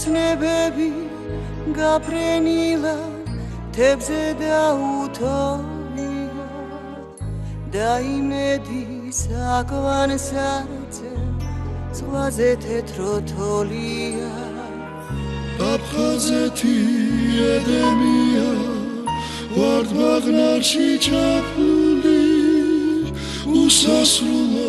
ოცნებები გაფრენილა თებზე დაუთოია და იმედი საკვანსარცე ზღვაზე თეთრო თოლია აფხაზეთი ედემია ვარდ მაღნარში ჩაფული უსასრულო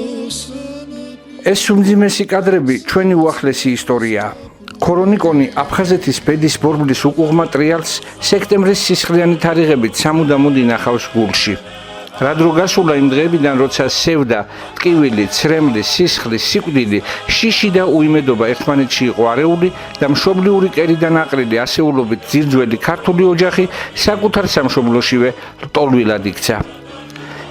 ეს უმძიმესი კადრები ჩვენი უახლესი ისტორიაა. ქორონიკონი აფხაზეთის ბედის ბორბლის უკუღმა ტრიალს სექტემბრის სისხლიანი თარიღებით სამუდამოდ ინახავს გულში. რა დრო გასულა იმ დღეებიდან, როცა სევდა, ტკივილი, ცრემლი, სისხლი, სიკვდილი, შიში და უიმედობა ერთმანეთში იყო არეული და მშობლიური კერიდან აყრილი ასეულობით ძირძველი ქართული ოჯახი საკუთარ სამშობლოშივე ლტოლვილად იქცა.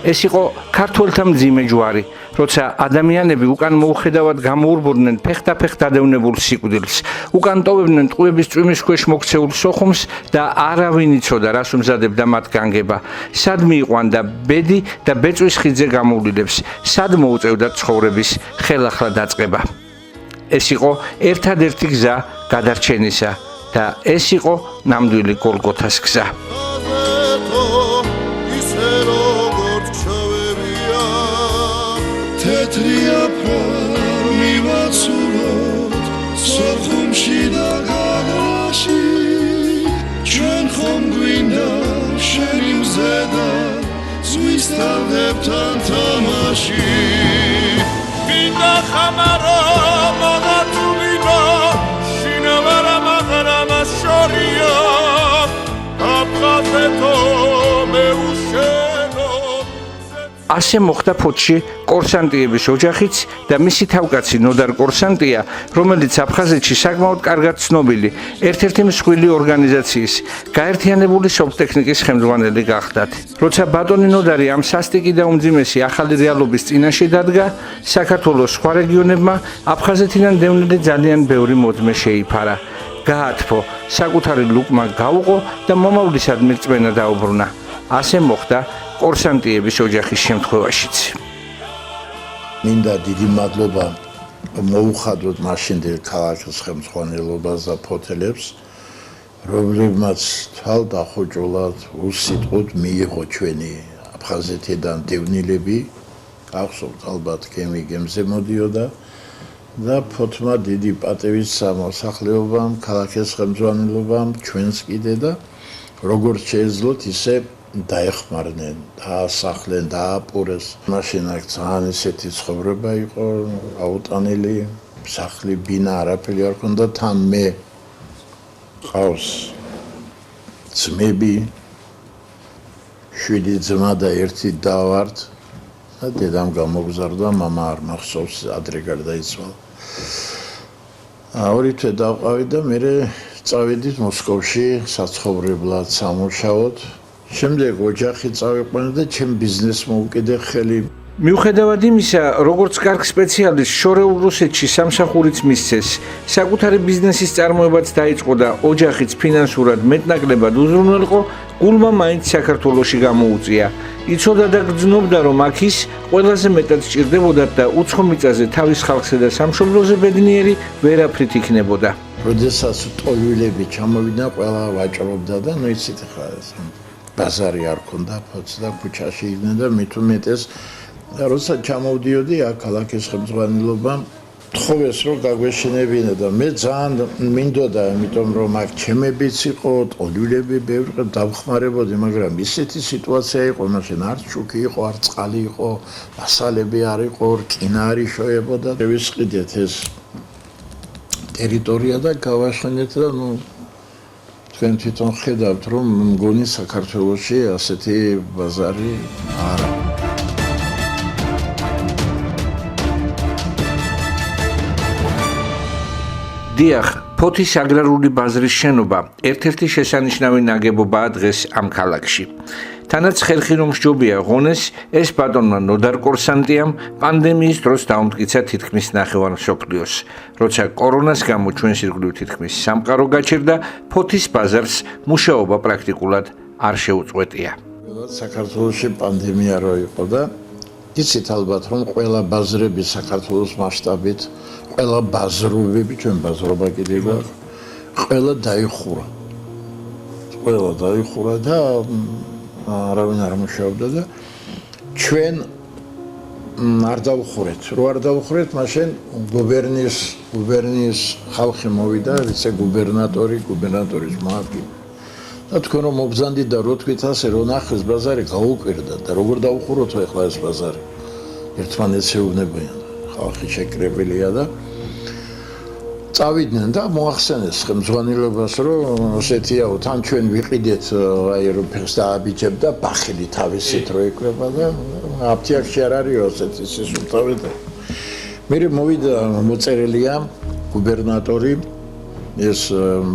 ეს იყო ქართველთა მძიმე ჯვარი, როცა ადამიანები უკან მოუხედავად გამოურბოდნენ ფეხდაფეხ დადევნებულ სიკვდილს, უკან ტოვებდნენ ტყუების წვიმის ქვეშ მოქცეულ სოხუმს და არავინ იცოდა, რას უმზადებდა მათ განგება. სად მიიყვანდა ბედი და ბეწვის ხიძე გამოვლილებს, სად მოუწევდა ცხოვრების ხელახლა დაწყება. ეს იყო ერთადერთი გზა გადარჩენისა და ეს იყო ნამდვილი გოლგოთას გზა. თეთრია ფორმი ვაცუროთ სოხუმში და გაგრაში ჩვენ ხომ გვინდა შენი მზედა ზღვის თავებთან თამაში ვინდა ხამარო მოგათულინა შინავარა მაღრამა შორია აფხაზეთო მეუშენო ასე მოხდა ფოთში კორსანტიების ოჯახიც და მისი თავკაცი ნოდარ კორსანტია, რომელიც აფხაზეთში საკმაოდ კარგად ცნობილი ერთ-ერთი მსხვილი ორგანიზაციის გაერთიანებული სოფტექნიკის ხელმძღვანელი გახდათ. როცა ბატონი ნოდარი ამ სასტიკი და უმძიმესი ახალი რეალობის წინაშე დადგა, საქართველოს სხვა რეგიონებმა აფხაზეთიდან დევნილი ძალიან ბევრი მოძმე შეიფარა. გაათფო, საკუთარი ლუკმა გაუყო და მომავლისად მირწმენა დაუბრუნა. ასე მოხდა კორსანტიების ოჯახის შემთხვევაშიც. მინდა დიდი მადლობა მოუხადოთ მაშინდელ ქალაქის ხელმძღვანელობას და ფოთელებს, რომლებმაც თვალდახოჭოლად უსიტყვოდ მიიღო ჩვენი აფხაზეთიდან დევნილები, გახსოვთ ალბათ გემი გემზე მოდიოდა და ფოთმა დიდი პატევის სამოსახლეობამ, ქალაქის ხელმძღვანელობამ, ჩვენს კიდე და როგორც შეეძლოთ ისე დაეხმარნენ, დაასახლენ, დააპურეს. მაშინ აქ ძალიან ისეთი ცხოვრება იყო, აუტანელი, სახლი, ბინა, არაფერი არ ქონდა, თან მე ყავს ძმები, 7 ძმა და 1 და ვართ და დედამ გამოგზარდა, მამა არ მახსოვს, ადრე გარდაიცვალა. ორი თვე დავყავი და მე წავედით მოსკოვში საცხოვრებლად, სამუშაოდ. შემდეგ ოჯახი წავიყვანე და ჩემ ბიზნესს მოვუკიდე ხელი. მიუხედავად იმისა, როგორც კარგ სპეციალისტს შორეულ რუსეთში სამსახურიც მისცეს, საკუთარი ბიზნესის წარმოებაც დაიწყო და ოჯახიც ფინანსურად მეტნაკლებად უზრუნველყო, გულმა მაინც საქართველოში გამოუწია. იცოდა და გრძნობდა, რომ აქ ის ყველაზე მეტად სჭირდებოდათ და უცხო მიწაზე თავის ხალხსა და სამშობლოზე ბედნიერი ვერაფრით იქნებოდა. როდესაც ტოიულები ჩამოვიდა, ყველა ვაჭრობდა და ნუ იცით ხა ბაზარი არ ქონდა, ფოც და ქუჩაში იდნენ და მით უმეტეს როცა ჩამოვდიოდი აქ ქალაქის ხელმძღვანელობამ თხოვეს რომ გაგვეშინებინა და მე ძალიან მინდოდა, იმიტომ რომ აქ ჩემებიც იყო, ტოიულები ბევრი დავხმარებოდი, მაგრამ ისეთი სიტუაცია იყო, მაშინ არც შუქი იყო, არც წყალი იყო, მასალები არ იყო, რკინა არ იშოებოდა. ვისყიდეთ ეს ტერიტორია და გავაშენეთ და ნუ თქვენ თვითონ ხედავთ, რომ მგონი საქართველოში ასეთი ბაზარი არა. დიახ, ფოთის აგრარული ბაზრის შენობა ერთ-ერთი შესანიშნავი ნაგებობაა დღეს ამ ქალაქში. თანაც ხერხი რომ მსჯობია ღონეს, ეს ბატონმა ნოდარ კორსანტიამ პანდემიის დროს დაუმტკიცა თითქმის ნახევარ მსოფლიოს. როცა კორონას გამო ჩვენს ირგვლივ თითქმის სამყარო გაჩერდა, ფოთის ბაზარს მუშაობა პრაქტიკულად არ შეუწყვეტია. საქართველოში პანდემია რო იყო და იცით ალბათ რომ ყველა ბაზრები საქართველოს მასშტაბით, ყველა ბაზრობები, ჩვენ ბაზრობა კიდევ ყველა დაიხურა. ყველა დაიხურა და არავინ არ მუშაობდა და ჩვენ არ დავხურეთ. რო არ დავხურეთ, მაშინ გუბერნიის ხალხი მოვიდა, ვიცე-გუბერნატორის მოადგილე. და თქვენ რომ მობრძანდით და რო თქვით ასე, რო ნახეს ბაზარი გაუკვირდა და როგორ დავხუროთ ახლა ეს ბაზარი? ერთმანეთს ეუბნებიან. ხალხი შეკრებილია და წავიდნენ და მოახსენეს ხელმძღვანელობას, რომ ასეთიაო, თან ჩვენ ვიყიდეთ აი რომ ფეხს დააბიჯებ და ბახილი თავისით რო ეკრება და აფთიაქში არ არის ასეთი სისულთავე და მე მოვიდა მოწერილია გუბერნატორი ეს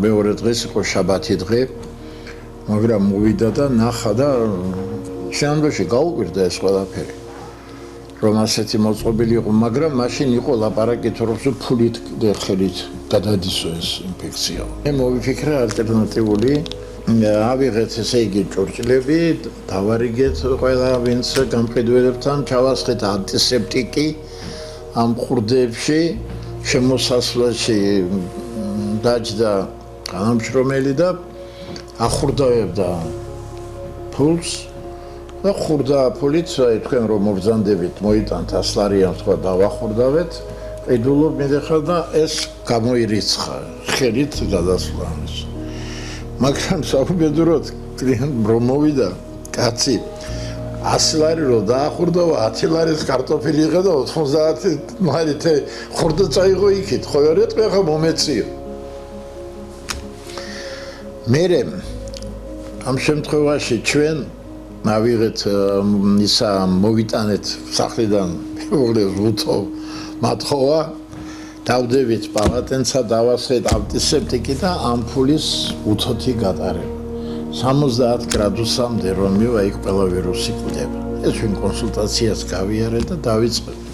მეორე დღეს იყო შაბათი დღე მაგრამ მოვიდა და ნახა და შემდგომში გაუკვირდა ეს ყველაფერი რომ ასეთი მოწყობილი იყო, მაგრამ მაშინ იყო ლაპარაკი თორემ ფულით ხელით გადადისო ეს ინფექცია. მე მოვიფიქრე ალტერნატიული ავიღეთ ესე იგი ჭურჭლები, დავარიგეთ ყველა ვინც გამყიდველებთან, ჩავასხეთ ანტისეპტიკი ამ ხურდებში, შემოსასვლელში დაჯდა განამშრომელი და ახურდავებდა ფულს და ხურდა ფულით, თქვენ რომ მობრძანდებით, მოიტანთ 100 ლარიანს თქვა დავახურდავეთ, ყიდულობ მიდეხა და ეს გამოირიცხა, ხელით გადასვლა ამის. მაგრამ საუბედუროდ რომ მოვიდა კაცი 100 ლარი რო დაახურდავა 10 ლარის კარტოფილი იღე და 90 ლარი ხურდა წაიღო იქით, ხო არ ეტყვი ხა მომეციო. მერე ამ შემთხვევაში ჩვენ ავიღეთ ისა მოვიტანეთ სახლიდან მეუღლეს უთო მათხოვა დავდებით პალატენცა დავასხეთ ანტისეპტიკი და ამპულის უთოთი გატარება 70 გრადუსამდე რომ მივა იქ ყველა ვირუსი კვდება ეს ჩვენ კონსულტაციას გავიარე და დავიწყებ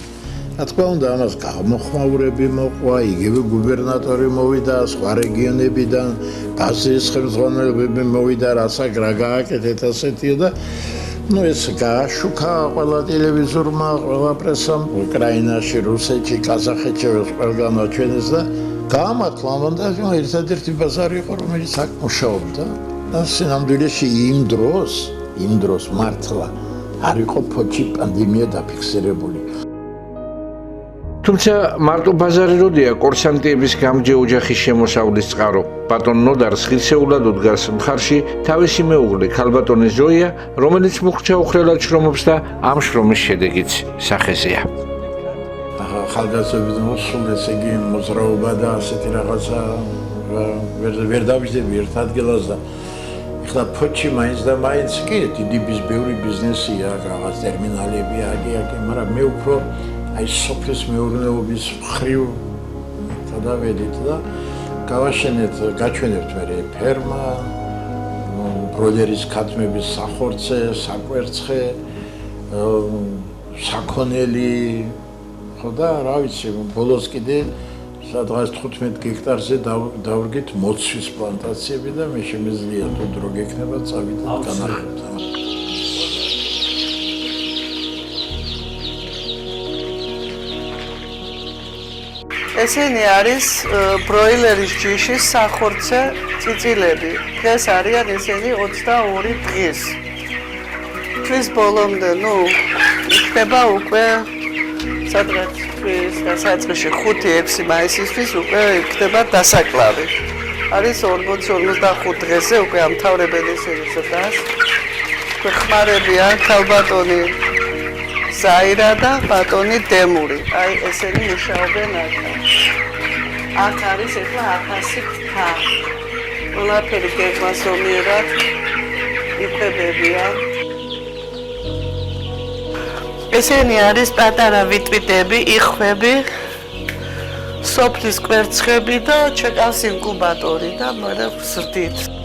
რა თქმა უნდა ამას გამოხმაურები მოყვა იგივე გუბერნატორი მოვიდა სხვა რეგიონებიდან ბაზრის ხელმძღვანელები მოვიდა რასაც რა გააკეთეთ ასეთია და ну ეს გააშუქა ყველა ტელევიზორმა ყველა პრესამ უკრაინაში რუსეთში კაზახეთში ყველგანო ჩვენს და გაამართლა ამბობდა ერთადერთი ბაზარი იყო რომელიც აქ მუშაობდა და სინამდვილეში იმ დროს მართლა არ იყო ფოჩი პანდემია დაფიქსირებული თუმცა მარტო ბაზარი როდია კურსანტების გამჯე ოჯახის შემოსავლის წყარო ბატონ ნოდარს ხილსეულად უდგას მხარში თავისი მეუღლე ქალბატონი ზოია რომელიც მუხრჩა უხრელად შრომობს და ამ შრომის შედეგიც სახეზეა ხალხასობით მოსულ ესე იგი მოძრაობა და ასეთი რაღაცა ვერ დავიждები ერთ ადგილას და ეხლა ფოჩი მაინც და მაინც კი დიდი ბევრი ბიზნესია რაღაც ტერმინალებია აგიაკი მაგრამ მე უფრო აი სოფლის მეურნეობის მხრივ გადავედით და გაჩვენებთ მე ფერმა, ბროილერის ქათმების სახორცე, საკვერცხე, საქონელი, ხო და რა ვიცი, ბოლოს კიდე სადღაც 15 გექტარზე დავრგით მოცვის პლანტაციები და მე შემიძლია თუ დრო გექნება წავიდეთ განახებთ. ესენი არის ბროილერის ჯიშის სახორცე წიწილები. დღეს არიან ესენი 22 დღის. თვის ბოლომდე, იქნება უკვე სადღაც თვის დასაწყისში 5-6 მაისისთვის უკვე იქნება დასაკლავი. არის 40-45 დღეზე უკვე ამთავრებენ ესენი ზრდას. ხმარებიან ქალბატონი ზაირა და ბატონი დემური. აი ესენი მუშაობენ აქ. აქ არის ახლა 100 ქა. ყველაფერი გეგმასომიერად იყვებებიან. ესენი არის პატარა ვიტვიტები, იხვები, სოფლის კვერცხები და ჩეკავს ინკუბატორი და მერე ვზრდით.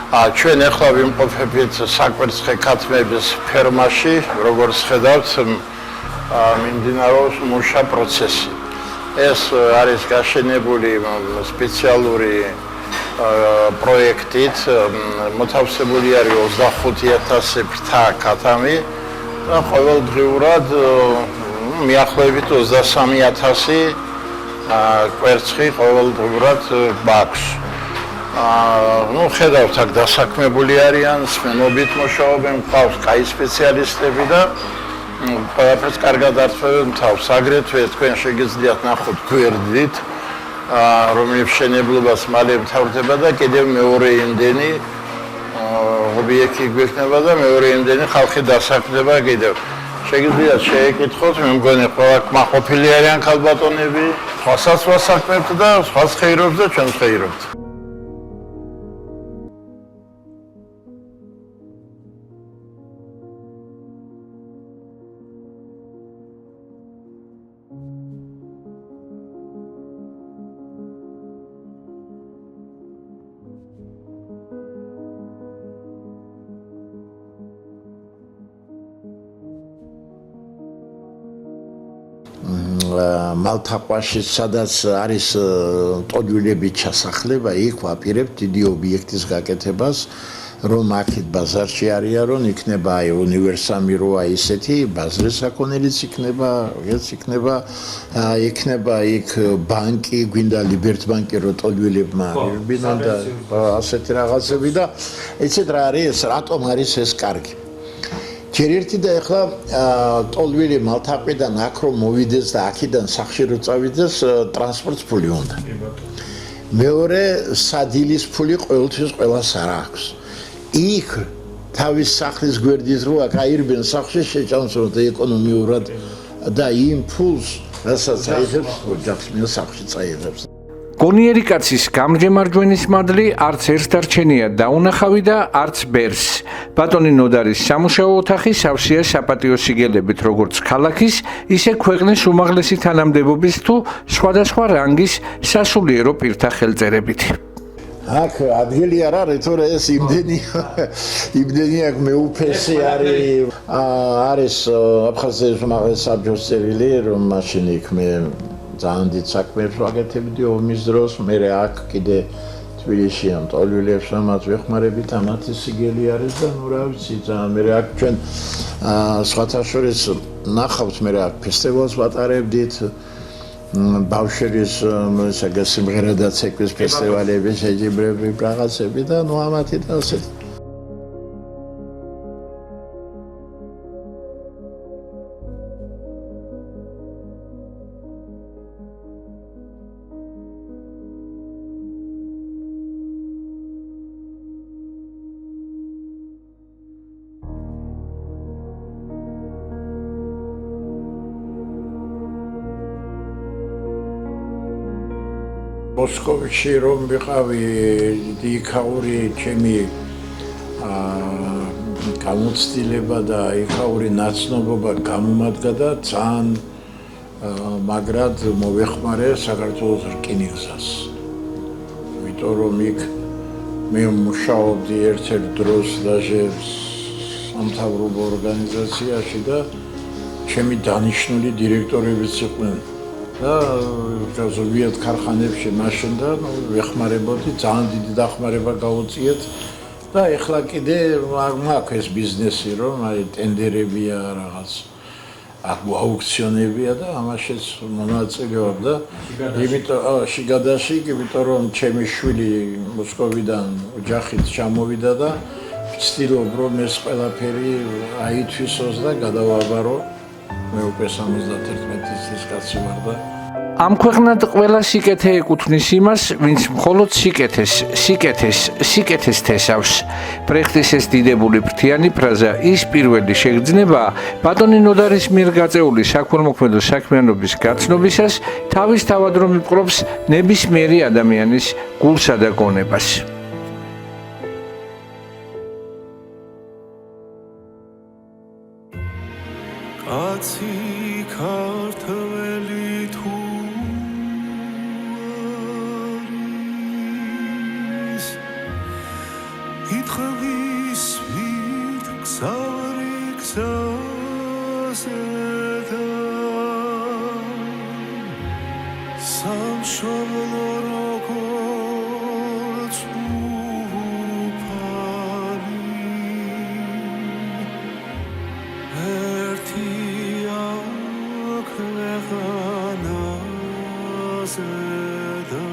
ჩვენ ახლა ვიმყოფებით საკვერცხე ქათმების ფერმაში, როგორც ხედავთ, მიმდინარეობს მუშა პროცესი. ეს არის გაშენებული სპეციალური პროექტით, მოთავსებული არის 25,000 ფრთა ქათამი და ყოველდღიურად მიახლოებით 23,000 კვერცხი ყოველდღიურად გვაქვს. ხედავთ, აქ დასაქმებული არიან, სმენობით მუშაობენ, გვყავს კაი სპეციალისტები და ყველაფერს კარგად ართმევენ თავს. აგრეთვე თქვენ შეგიძლიათ ნახოთ გვერდით, რომლის მშენებლობას მალე მთავრდება და კიდევ მეორე იმდენი ობიექტი გვექნება და მეორე იმდენი ხალხი დასაქმდება კიდევ. შეგიძლიათ შეეკითხოთ, მე მგონი ყველა კმაყოფილი არიან ქალბატონები, სხვასაც ვასაქმებთ და სხვას ხეირობს და ჩვენს ხეირობთ. მალთაყვაში, სადაც არის ტოლვილებით ჩასახლება, იქ ვაპირებთ დიდი ობიექტის გაკეთებას, რომ აქეთ ბაზარში არიან, რომ იქნება აი უნივერსამი როა ისეთი ბაზრის საქონელიც იქნება იქ ბანკი, გვინდა ლიბერტბანკი, რომ ტოლვილებმა არებინან და ასეთი რაღაცები და იცით რა არის, რატომ არის ეს კარგი? ჯერ ერთი და ეხლა ტოლვილი მალთაყვიდან აქ რომ მოვიდეს და აქედან სახში რო წავიდეს, ტრანსპორტის ფული უნდა. მეორე სადილის ფული ყოველთვის ყველას არ აქვს. იქ თავის სახლის გვერდით რო აიღებენ სახში შეჭამს რომ ეკონომიურად და იმ ფულს რასაც აიღებს, ოჯახს სახში წაიღებს. გონიერი კაცის გამრჯემარჯვენის მადლი არც ერთს დარჩენია დაუნახავი და არც ბერს. ბატონი ნოდარის სამუშაო ოთახი სავსეა საპატიო სიგელებით, როგორც ქალაქის, ისე ქვეყნის უმაღლესი თანამდებობის თუ სხვადასხვა რანგის სასულიერო პირთა ხელწერებით. აქ ადგილი არ არის, თორე ეს იმდენი აქ მეუფესი არის აფხაზეთის უმაღლესი საბჭოს წერილი, რომ მაშინ იქ მე ძალიან დიდ საქმეებს ვაკეთებდი ომის დროს, მე აქ კიდე თბილისში ამ ტოლვილებს ამაც ვეხმარებით, ამათი სიგელი არის და ნუ რა ვიცი, ძალიან მე აქ ჩვენ სხვათა შორის ნახავთ, მე აქ ფესტივალს ვატარებდით, ბავშვების სიმღერა და ცეკვის ფესტივალები, შეჯიბრები, რაღაცები და ნუ ამათი და ასეთი. მოსკოვში რომ ვიყავი, იქაური ჩემი გამოცდილება და იქაური ნაცნობობა გამომადგა და ძალიან მაგრად მოვეხმარე საქართველოს რკინიგზას. იმიტომ რომ იქ მე მუშაობდი ერთ-ერთ დროს დაჟე სამთავრობო ორგანიზაციაში და ჩემი დანიშნული დირექტორებიც იყვნენ. და ზოგიერთ ქარხანებში მაშინ და ვეხმარებოდი, ძალიან დიდი დახმარება გავუწიეთ და ეხლა კიდე მაქვს ეს ბიზნესი, რომ აი ტენდერებია რაღაც აუქციონებია და ამაშიც მონაწილეობ და შიგადაში, იმიტომ რომ ჩემი შვილი მოსკოვიდან ოჯახით ჩამოვიდა და ვცდილობ რომ ეს ყველაფერი აითვისოს და გადავაბარო. მე უკვე 71 წლის კაცი ვარ და ამ ქვეყნად ყველა სიკეთე ეკუთვნის იმას, ვინც მხოლოდ სიკეთეს თესავს. ბრეხტის ეს დიდებული ფრთიანი ფრაზა ის პირველი შეგრძნება ბატონი ნოდარის მიერ გაწეული საქველმოქმედო საქმიანობის გაცნობისას თავის თავად რომ იპყრობს ნებისმიერი ადამიანის გულსა და გონებას. კაცი ქართველი თუ არის ხმის ვით გზავრი გზაზე და სამშობლო როგორც უფალი ერთია ქვეყანაზე და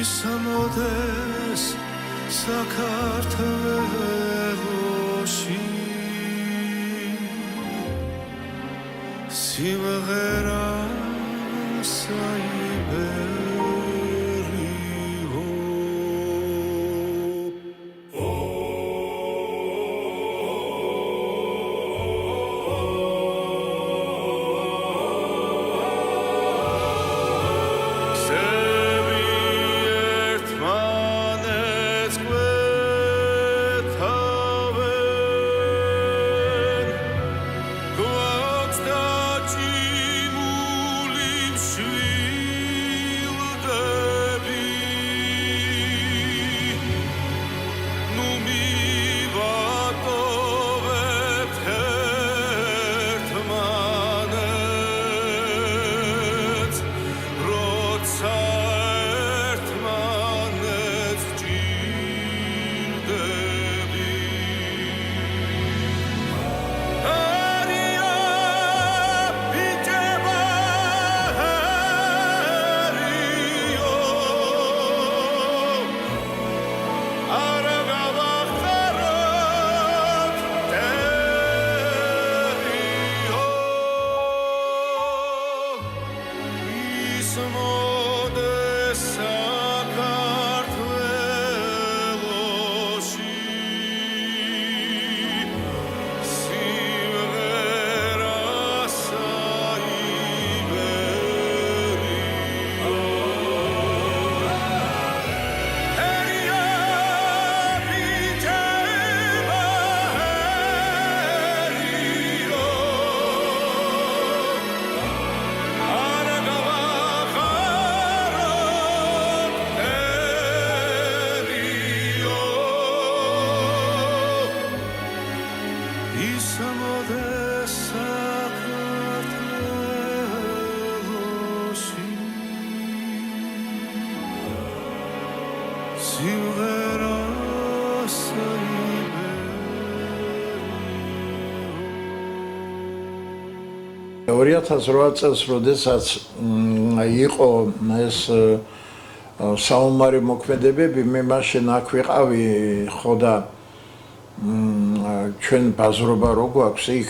ისამოდეს საქართველოში სიმღერა საიბერიო სიმღერა საიბერიო 2008 წელს, როდესაც იყო ეს საომარი მოქმედებები, მე მაშინ აქ ვიყავი, ხო და ჩვენ ბაზრობა რო გვაქვს იქ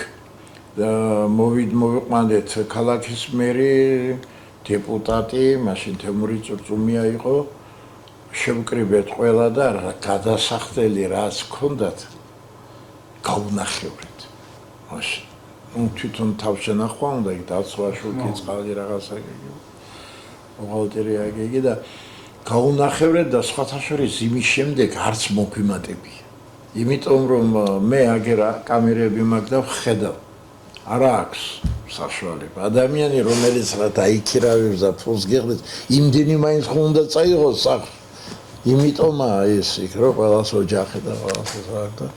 მოვიყვანეთ ქალაქის მერი, დეპუტატი, მაშინ თემური წურწუმია იყო, შევკრიბეთ ყველა და გადასახდელი რაც ჰქონდათ, გაუნახევრეთ. მაშინ თვითონ თავშენახვა უნდა იქ დაცვაშულკი წყალი რაღაცა გიგო. ბუღალტერია გიგი და გაუნახევრეთ და სხვათა შორის იმის შემდეგ არც მოგვიმატებია. იმიტომ რომ მე აგერ კამერები მაქვს და ვხედავ. არა აქვს საშუალება. ადამიანი რომელიც რა დაიქირავებს და ფულს გიღებს, იმდენი მაინც ხომ უნდა წაიღოს სახლში. იმიტომაა ეს იქ რო ყველას ოჯახი და ყველას და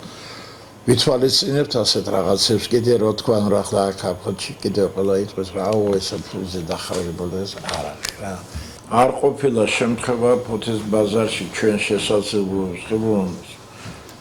ვიცვალისწინებთ ასეთ რაღაცებს კიდე რო თქვა რა ხლა აქ აფხში კიდე ყველა იტყვის რა აუ ეს ფულზე დახარებოდა ეს არ არის რა. არ ყოფილა შემთხვევა ფოთის ბაზარში ჩვენ შესაძლებლობს ხილონს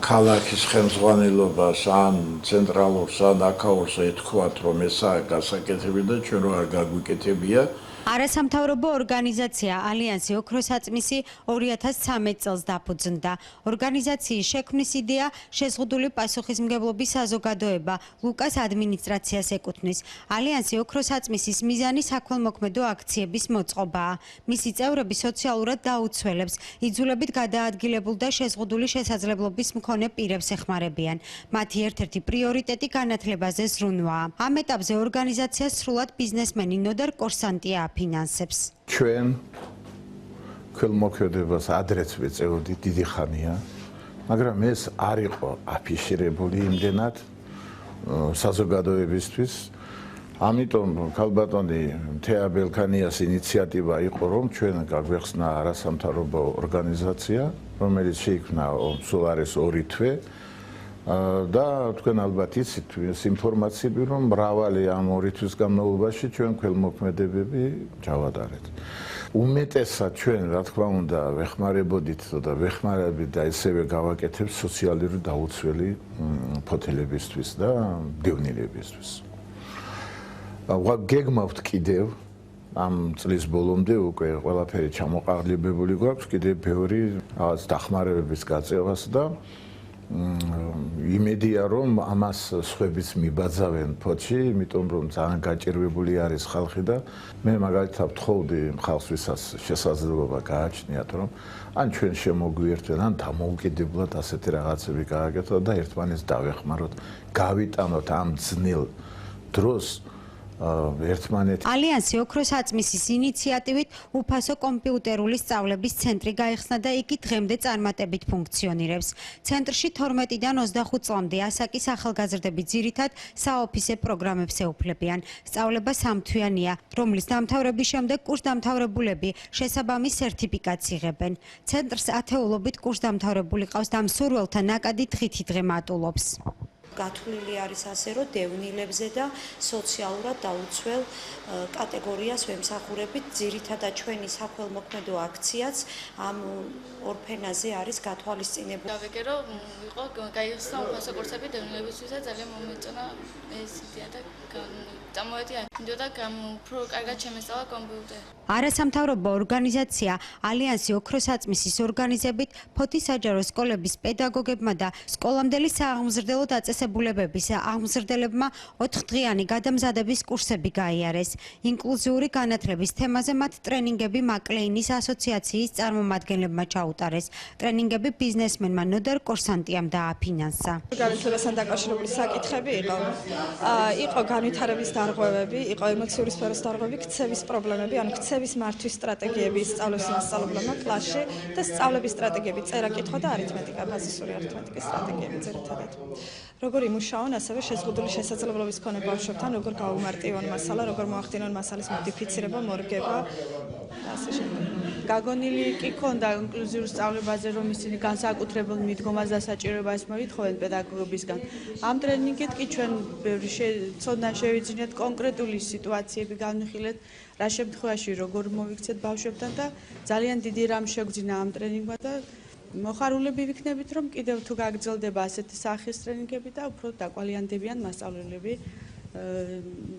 ქალაქის ხელმძღვანელობას ან ცენტრალურს ან აქაურს ეთქვათ რომ ესაა გასაკეთები და ჩვენ რო არ გაგვიკეთებია არასამთავრობო ორგანიზაცია ალიანსი ოქროსაწმისი 2013 წელს დაფუძნდა. ორგანიზაციის შექმნის იდეა შეზღუდული პასუხისმგებლობის საზოგადოება ლუკას ადმინისტრაციას ეკუთვნის. ალიანსი ოქროსაწმისის მიზანი საქველმოქმედო აქციების მოწყობაა. მისი წევრები სოციალურად დაუცველებს, იძულებით გადაადგილებულ და შეზღუდული შესაძლებლობის მქონე პირებს ეხმარებიან. მათი ერთ-ერთი პრიორიტეტი განათლებაზე ზრუნვაა. ამ ეტაპზე ორგანიზაციას სრულად ბიზნესმენი ნოდარ კორსანტია ფინანსებს. ჩვენ ქველმოქმედებას ადრეც ვეწეოდით დიდი ხანია, მაგრამ ეს არ იყო აფიშირებული იმდენად საზოგადოებისთვის. ამიტომ ქალბატონი თეა ბელქანიას ინიციატივა იყო, რომ ჩვენ გაგვეხსნა არასამთავრობო ორგანიზაცია, რომელიც შეიქმნა სულ არის 2 თვე. და თქვენ ალბათ იცით ეს ინფორმაციები რომ მრავალი ამ 2 თვის განმავლობაში ჩვენ ქველმოქმედებები ჩავატარეთ. უმეტესად ჩვენ რა თქმა უნდა ვეხმარებოდით და ვეხმარებით და ესევე გავაკეთებთ სოციალური დაუცველი ფოთლებისთვის და დევნილებისთვის. გეგმავთ კიდევ ამ წლის ბოლომდე უკვე ყველაფერი ჩამოყალიბებული გვაქვს კიდევ ბევრი რაღაც დახმარებების გაწევას და იმედია რომ ამას სხვაებიც მიბაძავენ ფოთში, იმიტომ რომ ძალიან გაჭირვებული არის ხალხი და მე მაგალითად ვთხოვდი ხალხს ვისაც შესაძლებლობა გააჩნიათ რომ ან ჩვენ შემოგვიერთდეთ ან დამოუკიდებლად ასეთი რაღაცები გააკეთოთ და ერთმანეთს დავეხმაროთ, გავიტანოთ ამ ძნელ დროს ერთმანეთ ალიანსი ოქროსაწმისის ინიციატივით უფასო კომპიუტერული სწავლების ცენტრი გაიხსნა და იგი დღემდე წარმატებით ფუნქციონირებს. ცენტრში 12-დან 25 წლამდე ასაკის ახალგაზრდები ძირითად საოფისე პროგრამებს ეუფლებიან. სწავლება 3 თვიანია, რომლის დამთავრების შემდეგ კურსდამთავრებულები შესაბამის სერტიფიკატს იღებენ. ცენტრს ათეულობით კურსდამთავრებული ყავს და მსურველთა ნაკადი დღითი დღე მატულობს. გათვლილი არის ასე, რომ დევნილებზე და სოციალურად დაუცველ კატეგორიას ვემსახურებით. ძირითადად ჩვენი საქველმოქმედო აქციაც ამ ორფენაზე არის გათვალისწინებული. დავიგე რომ იყო გაიხსნა უფასო კურსები დევნილებისთვის და ძალიან მომეწონა ეს იდეა და წამოვედი აქ და უფრო კარგად შემესწავლა კომპიუტერი. არასამთავრობო ორგანიზაცია ალიანსი ოქროსაწმისის ორგანიზებით ფოთის საჯარო სკოლების პედაგოგებმა და სკოლამდელი სააღმზრდელო დაწესებულებების აღმზრდელებმა 4დღიანი გადამზადების კურსები გაიარეს. ინკლუზიური განათლების თემაზე მათ ტრენინგები მაკლეინის ასოციაციის წარმომადგენლებმა ჩაუტარეს. ტრენინგები ბიზნესმენმა ნოდარ კორსანტიამ დააფინანსა. განათლებასთან დაკავშირებული საკითხები იყო განვითარების დარღვევები, იყო ემოციური სფეროს დარღვევები, ქცევის პრობლემები, ანუ ქცევის მართვის სტრატეგიები სწავლების მასწავლებლებმა კლასში და სწავლების სტრატეგიები, წერა-კითხვა და არითმეტიკა, ბაზისური არითმეტიკის სტრატეგიები ძირითადად. როგორ იმუშაონ, ასევე შეზღუდული შესაძლებლობის მქონე ბავშვებთან, როგორ გაუმარტივონ მასალა, როგორ მოახდინონ მასალის მოდიფიცირება, მორგება და ასე შემდეგ. გაგონილი კი ქონდა ინკლუზიურ სწავლებაზე, რომ ისინი განსაკუთრებულ მიდგომას და საჭიროებას მოითხოვენ პედაგოგებისგან. ამ ტრენინგით კი ჩვენ ბევრი ცოდნა შევიძინეთ, კონკრეტული სიტუაციები განვიხილეთ, რა შემთხვევაში როგორ მოვიქცეთ ბავშვებთან და ძალიან დიდი რამ შეგვძინა ამ ტრენინგმა და მოხარულები ვიქნებით, რომ კიდევ თუ გაგრძელდება ასეთი სახის ტრენინგები და უფრო დაკვალიანდებიან მასწავლებლები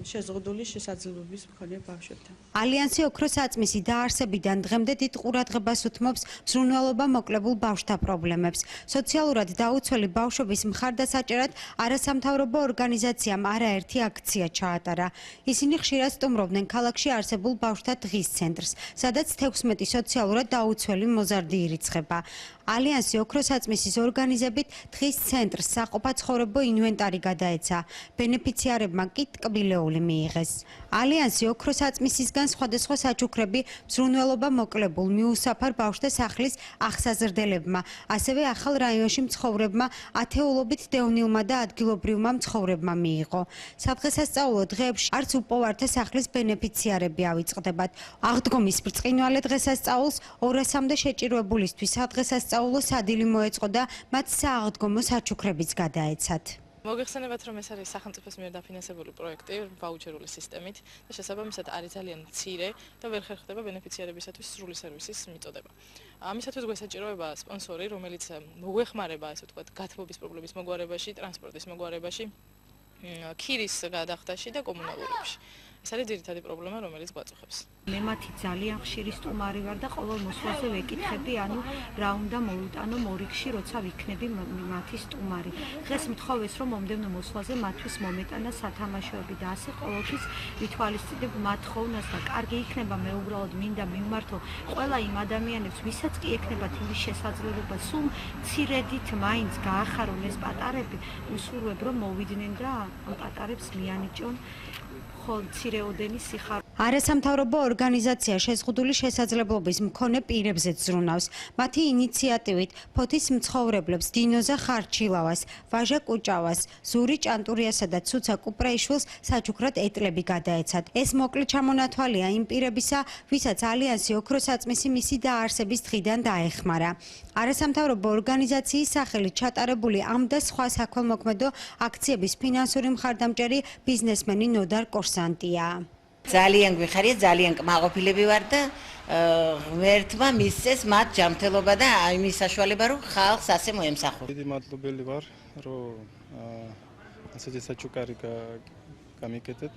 შეზღუდული შესაძლებლობის მქონე ბავშვებთან. ალიანსი ოქროსაწმისი დაარსებიდან დღემდე დიდ ყურადღებას უთმობს მზრუნველობა მოკლებულ ბავშვთა პრობლემებს. სოციალურად დაუცველი ბავშვების მხარდასაჭერად არასამთავრობო ორგანიზაციამ არაერთი აქცია ჩაატარა. ისინი ხშირად სტუმრობდნენ ქალაქში არსებულ ბავშვთა დღის ცენტრს, სადაც 16 სოციალურად დაუცველი მოზარდი ირიცხება. ალიანსი ოქროსაწმისის ორგანიზებით დღის ცენტრს საყოფაცხოვრებო ინვენტარი გადაეცა. ბენეფიციარებმა კი ტკბილეული მიიღეს. ალიანსი ოქროსაწმისისგან სხვადასხვა საჩუქრები მზრუნველობა მოკლებულ მიუსაფარ ბავშვთა სახლის აღსაზრდელებმა, ასევე ახალ რაიონში მცხოვრებმა ათეულობით დევნილმა და ადგილობრივმა მცხოვრებმა მიიღო. სადღესასწაულო დღეებში არც უპოვართა სახლის ბენეფიციარები ავიწყდებათ. აღდგომის ბრწყინვალე დღესასწაულს 200-მდე შეჭირვებულისთვის სადღესასწაულო სადილი მოეწყო და მათ სააღდგომო საჩუქრებიც გადაეცათ. მოგეხსენებათ, რომ ეს არის სახელმწიფოს მიერ დაფინანსებული პროექტი ვაუჩერული სისტემით და შესაბამისად არის ძალიან მცირე და ვერ ხერხდება ბენეფიციარებისათვის სრული სერვისის მიწოდება. ამისათვის გვესაჭიროება სპონსორი, რომელიც მოგვეხმარება, ასე ვთქვათ, გათბობის პრობლემის მოგვარებაში, ტრანსპორტის მოგვარებაში, ქირის გადახდაში და კომუნალურებში. ეს არის ძირითადი პრობლემა, რომელიც გვაწუხებს. მე მათი ძალიან ხშირი სტუმარი ვარ და ყოველ მოსვლაზე ვეკითხები, ანუ რა უნდა მოვიტანო მორიგში, როცა ვიქნები მათი სტუმარი. დღეს მთხოვეს, რომ მომდევნო მოსვლაზე მათთვის მომეტანა სათამაშოები და ასე ყოველთვის ვითვალისწინებ მათ ხოვნას და კარგი იქნება მე უბრალოდ მინდა მივმართო ყველა იმ ადამიანებს, ვისაც კი ექნებათ იმის შესაძლებლობა, სულ მცირედით მაინც გაახარონ ეს პატარები, უსურვებ რომ მოვიდნენ და ამ პატარებს მიანიჭონ მცირეოდენი სიხარულით. არასამთავრობო ორგანიზაცია შეზღუდული შესაძლებლობის მქონე პირებზეც ზრუნავს. მათი ინიციატივით ფოთის მცხოვრებლებს დინოზა ხარჩილავას, ვაჟა კუჭავას, ზური ჭანტურიასა და ცუცა კუპრაიშვილს საჩუქრად ეტლები გადაეცათ. ეს მოკლე ჩამონათვალია იმ პირებისა, ვისაც ალიანსი ოქროსაწმისი მისი დაარსების დღიდან დაეხმარა. არასამთავრობო ორგანიზაციის სახელით ჩატარებული ამ და სხვა საქველმოქმედო აქციების ფინანსური მხარდამჭერი ბიზნესმენი ნოდარ კორსანტია. ძალიან გვიხარია, ძალიან კმაყოფილები ვარ და ღმერთმა მისცეს მათ ჯანმრთელობა და იმის საშუალება, რომ ხალხს ასე მოემსახურა. დიდი მადლობელი ვარ, რომ ასეთი საჩუქარი გამიკეთეთ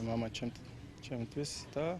მამაჩემთვის და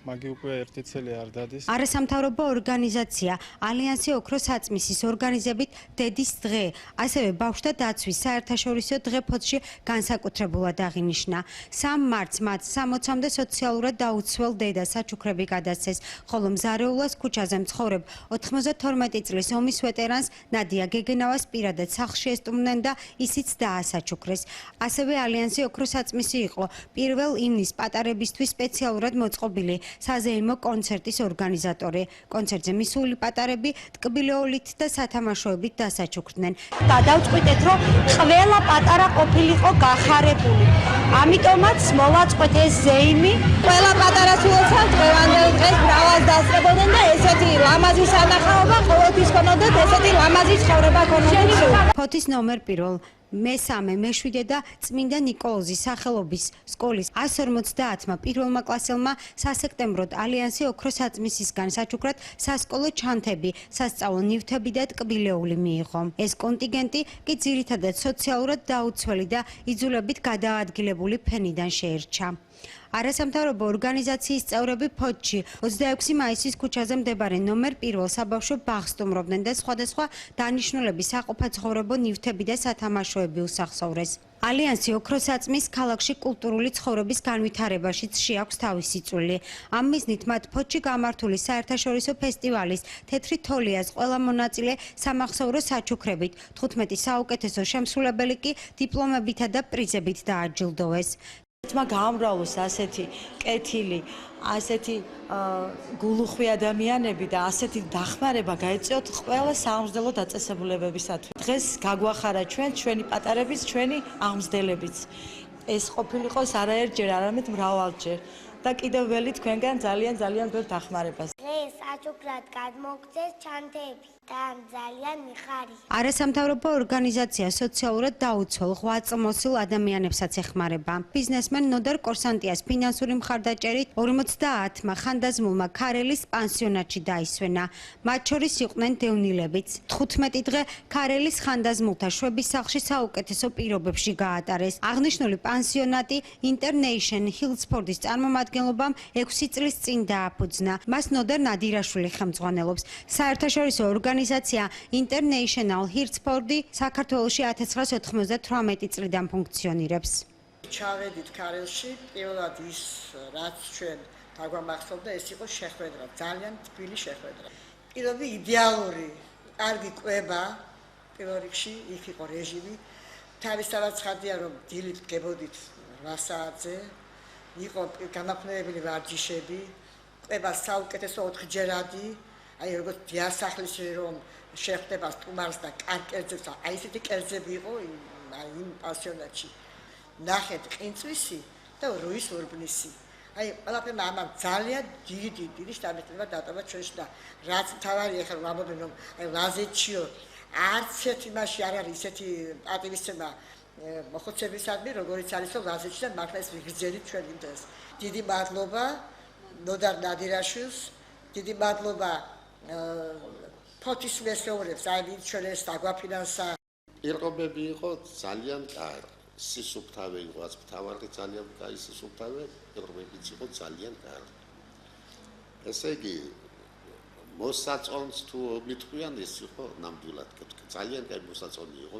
მაგი უკვე ერთი წელი არ დადის. არასამთავრობო ორგანიზაცია ალიანსი ოქროსაწმისის ორგანიზებით დედის დღე, ასევე ბავშვთა დაცვის საერთაშორისო დღე ფოთში განსაკუთრებულად აღინიშნა. 3 მარტს მათ 60-მდე სოციალურად დაუცველ დედას საჩუქრები გადასცეს, ხოლო მზარეულას ქუჩაზე მცხოვრებ 92 წლის ომის ვეტერანს ნადია გეგენავას პირადად სახლში ესტუმნენ და ისიც დაასაჩუქრეს. ასევე ალიანსი ოქროსაწმისი იყო პირველ იმნის პატარებისთვის სპეციალურად მოწყობილი საზეიმო კონცერტის ორგანიზატორი. კონცერტზე მისული პატარები ტკბილეულით და სათამაშოებით დასაჩუქრდნენ. გადავწყვიტეთ, რომ ყველა პატარა ყოფილიყო გახარებული. ამიტომაც მოვაწყვეთ ეს ზეიმი. ყველა პატარა სულოცავ დღევანდელ დღეს მრავალს დასწრებოდნენ და ესეთი ლამაზი სანახაობა ყოველთვის ქონოდათ, ესეთი ლამაზი ცხოვრება ქონოდათ. ფოთის ნომერ პირველ მესამე, მეშვიდე და წმინდა ნიკოლოზის სახელობის სკოლის 150-მა პირველმა კლასელმა სასექტემბროდ ალიანსი ოქროსაწმისისგან საჩუქრად სასკოლო ჩანთები, სასწავლო ნივთები და ტკბილეული მიიღო. ეს კონტინგენტი კი ძირითადად სოციალურად დაუცველი და იძულებით გადაადგილებული ფენიდან შეერჩა. არასამთავრობო ორგანიზაციის წევრები ფოთში 26 მაისის ქუჩაზე მდებარე ნომერ პირველ საბავშვო ბაღს სტუმრობდნენ და სხვადასხვა დანიშნულების საყოფაცხოვრებო ნივთები და სათამაშოები უსახსოვრეს. ალიანსი ოქროსაწმის ქალაქში კულტურული ცხოვრების განვითარებაშიც შეაქვს თავისი წვლილი. ამ მიზნით მათ ფოთში გამართული საერთაშორისო ფესტივალის თეთრი თოლიას ყველა მონაწილე სამახსოვრო საჩუქრებით, 15 საუკეთესო შემსრულებელი კი დიპლომებითა და პრიზებით დააჯილდოვეს. თმა გაამრავლოს ასეთი კეთილი, ასეთი გულუხვი ადამიანები და ასეთი დახმარება გაეწიოთ ყველა სამომზდელო დაწესებულებებისათვის. დღეს გაგვახარა ჩვენი პატარების, ჩვენი აღმზრდელებიც. ეს ყოფილიყოს არაერთჯერ, არამედ მრავალჯერ და კიდევ ველი თქვენგან ძალიან ბევრ დახმარებას. დღეს საჩუქრად გადმოგწეს ჩანთები და ძალიან მიხარია. არასამთავრობო ორგანიზაცია სოციალურად დაუცველ ღვაწლმოსილ ადამიანებსაც ეხმარება. ბიზნესმენ ნოდარ კორსანტიას ფინანსური მხარდაჭერით 50-მა ხანდაზმულმა ქარელის პანსიონატში დაისვენა. მათ შორის იყვნენ დევნილებიც. 15 დღე ქარელის ხანდაზმულთა შვების სახლში საუკეთესო პირობებში გაატარეს. აღნიშნული პანსიონატი Internation Hillsford-ის წარმომადგენლობამ 6 წლის წინ დააფუძნა. მას ნოდარ ნადირაშვილი ხელმძღვანელობს. საერთაშორისო ორგანიზაცია International Hillsford-ი საქართველოში 1998 წლიდან ფუნქციონირებს. ჩავედით ქარელში, პირველად ის რაც ჩვენ დაგვამახსოვდა, ეს იყო შეხვედრა, ძალიან თბილი შეხვედრა. პირობი იდეალური, კარგი კვება, პირველ რიგში იქ იყო რეჟიმი. თავისთავად ცხადია, რომ დილით გებოდით 8 საათზე, იყო გამაქმნეველი ვარჯიშები, კვება საუკეთესო 4ჯერადი, აი როგორც დიასახლის რომ შეხვდება სტუმარს და კარკერძებს, აი ესეთი კერძები იყო იმ პანსიონატში. ნახეთ ყინწვისი და რუის ურბნისი. აი ყველაფერმა ამან ძალიან დიდი შთაბეჭდილება დატოვა ჩვენში და რაც თავარი ახლა ვამბობენ რომ აი ლაზეთშიო არც ერთ იმაში არ არის ისეთი პატივისცემა მოხუცებისადმი, როგორიც არის რომ ლაზეთში და მართლა ეს ვიგრძელით ჩვენი დღეს. დიდი მადლობა ნოდარ ნადირაშვილს, დიდი მადლობა ფოთის მესეურებს, აი ვინც ჩვენ ეს დაგვაფინანსა. პირობები იყო ძალიან კარგი. სისუფთავე იყო, მთავარი ძალიან კაი სისუფთავე, პირობებიც იყო ძალიან კარგი. ესე იგი მოსაწონს თუ მithყვიან ის იყო ნამდვილად ძალიან კაი მოსაწონი იყო.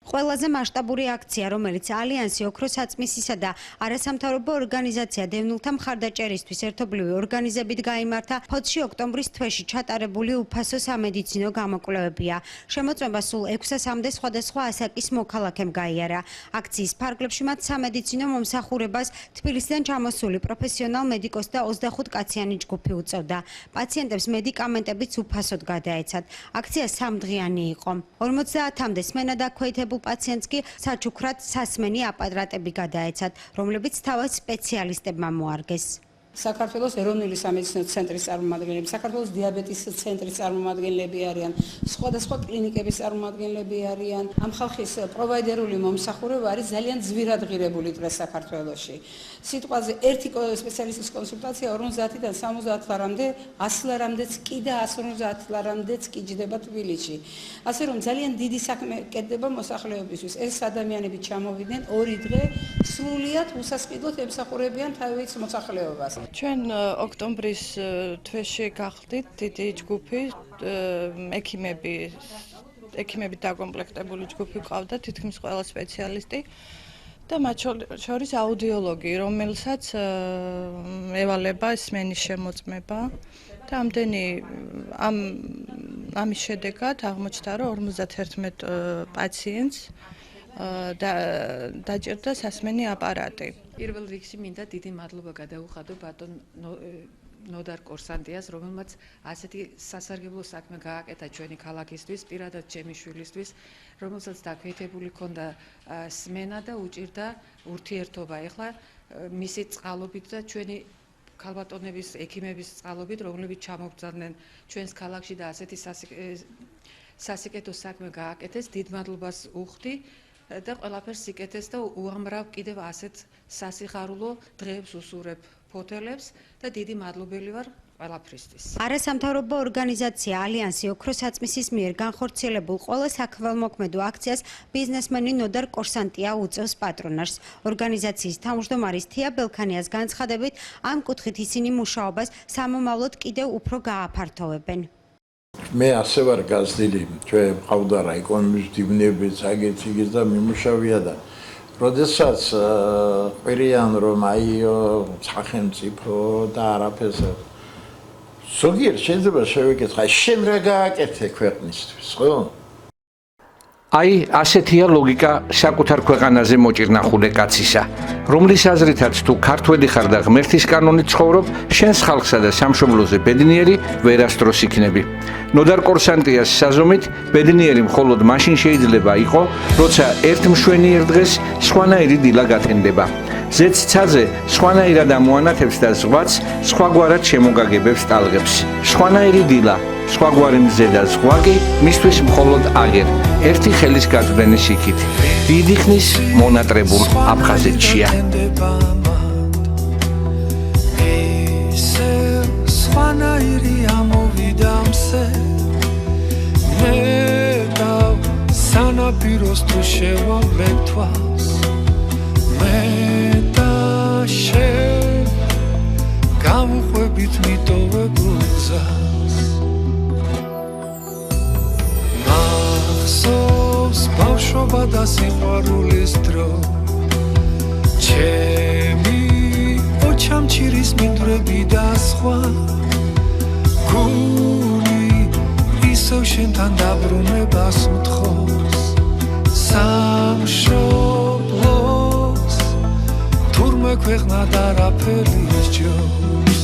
ყველაზე მასშტაბური აქცია, რომელიც ალიანსი ოქროს საწმისისა და არასამთავრობო ორგანიზაცია დევნილთა მხარდაჭერისთვის ერთობლივი ორგანიზებით გაიმართა ფოთში ოქტომბრის თვეში ჩატარებული უფასო სამედიცინო გამოკვლევებია. შემოწმება სულ 600-მდე სხვადასხვა ასაკის მოქალაქემ გაიარა. აქციის ფარგლებში მათ სამედიცინო მომსახურებას თბილისიდან ჩამოსული პროფესიონალ მედიკოს და 25 კაციანი ჯგუფი უწევდა. პაციენტებს მედიკამენტებიც უფასოდ გადაეცათ. აქცია 3 დღიანი იყო. 50-მდე სმენა დაქვეითებულ პაციენტს კი საჩუქრად სასმენი აპარატები გადაეცათ, რომლებიც თავად სპეციალისტებმა მოარგეს. საქართველოს ეროვნული სამედიცინო ცენტრის წარმომადგენლები, საქართველოს დიაბეტის ცენტრის წარმომადგენლები არიან, სხვადასხვა კლინიკების წარმომადგენლები არიან. ამ ხალხის პროვაიდერული მომსახურება არის ძალიან ძვირადღირებული დღეს საქართველოში. სიტყვაზე ერთი სპეციალისტის კონსულტაცია 50-დან 70 ლარამდე, 100 ლარამდეც კი და 150 ლარამდეც კი ჯდება თბილისში. ასე რომ ძალიან დიდი საქმე კეთდება მოსახლეობისთვის. ეს ადამიანები ჩამოვიდნენ 2 დღე სრულიად უსასყიდლოდ ემსახურებიან თავის მოსახლეობას. ჩვენ ოქტომბრის თვეში გავხდით დიდი ჯგუფი, ექიმებით დაკომპლექტებული ჯგუფი ყავდა, თითქმის ყველა სპეციალისტი და მათ შორის აუდიოლოგი, რომელსაც ევალება სმენის შემოწმება და ამის შედეგად აღმოჩნდა, რომ 51 პაციენტს დაჭირდა სასმენი აპარატი. პირველ რიგში მინდა დიდი მადლობა გადაუხადო ბატონ ნოდარ კორსანტიას, რომელმაც ასეთი სასარგებლო საქმე გააკეთა ჩვენი ქალაქისთვის, პირადად ჩემი შვილისთვის, რომელსაც დაქვეითებული ჰქონდა სმენა და უჭირდა ურთიერთობა. ეხლა მისი წყალობით და ჩვენი ქალბატონების, ექიმების წყალობით, რომლებიც ჩამოგზავნენ ჩვენს ქალაქში და ასეთი სასიკეთო საქმე გააკეთეს, დიდ მადლობას უხდი. და ყველაფერს იკეთეს და უამრავ კიდევ ასეთ სასიხარულო დღეებს უსურებ ფოთელებს და დიდი მადლობელი ვარ ყველაფრისთვის. არასამთავრობო ორგანიზაცია ალიანსი ოქროს საწმისის მიერ განხორციელებულ ყველა საქველმოქმედო აქციას ბიზნესმენი ნოდარ კორსანტია უწევს პატრონაჟს. ორგანიზაციის თავმჯდომარის თია ბელქანიას განცხადებით, ამ კუთხით ისინი მუშაობას სამომავლოდ კიდევ უფრო გააფართოვებენ. მე ასე ვარ გაზრდილი, ჩვენ ყავდა რა ეკონომიკის დიბნებიც, აგეთ იგიც და მიმუშავია და როდესაც ყვირიან რომ აიო სახელმწიფო და არაფერს ზოგიერთ შეიძლება შევეკითხა, შენ რა გააკეთე ქვეყნისთვის, ხო? აი, ასეთია ლოგიკა საკუთარ ქვეყანაზე მოჭირნახულე კაცისა, რომლის აზრითაც თუ ქართველი ხარ და ღმერთის კანონით ცხოვრობ, შენს ხალხსა და სამშობლოზე ბედნიერი ვერასდროს იქნები. ნოდარ კორსანტიას საზომით, ბედნიერი მხოლოდ მაშინ შეიძლება იყო, როცა ერთ მშვენიერ დღეს სხვანაირი დილა გათენდება. ზეცცაზე სხვანაირად ამოანათებს და ზღვაც სხვაგვარად შემოგაგებებს ტალღებს. სხვანაირი დილა, სხვაგვარი მზე და ზღვა კი მისთვის მხოლოდ აგერ, ერთი ხელის გაწვდენის იქით. დიდი ხნის მონატრებულ აფხაზეთშია. სხვანაირი ამოვიდა მზე, მე და სანაპიროს თუ შევავლებ თვალს, მე და შენ გავუყვებით მიტოვებულ გზას. მახსოვს ბავშვობა და სიყვარულის დრო, ჩემი ოჩამჩირის მინდვრები და სხვა, გული ისევ შენთან დაბრუნებას მთხოვს, სამშობლოს თურმე ქვეყნად არაფერი სჯობს.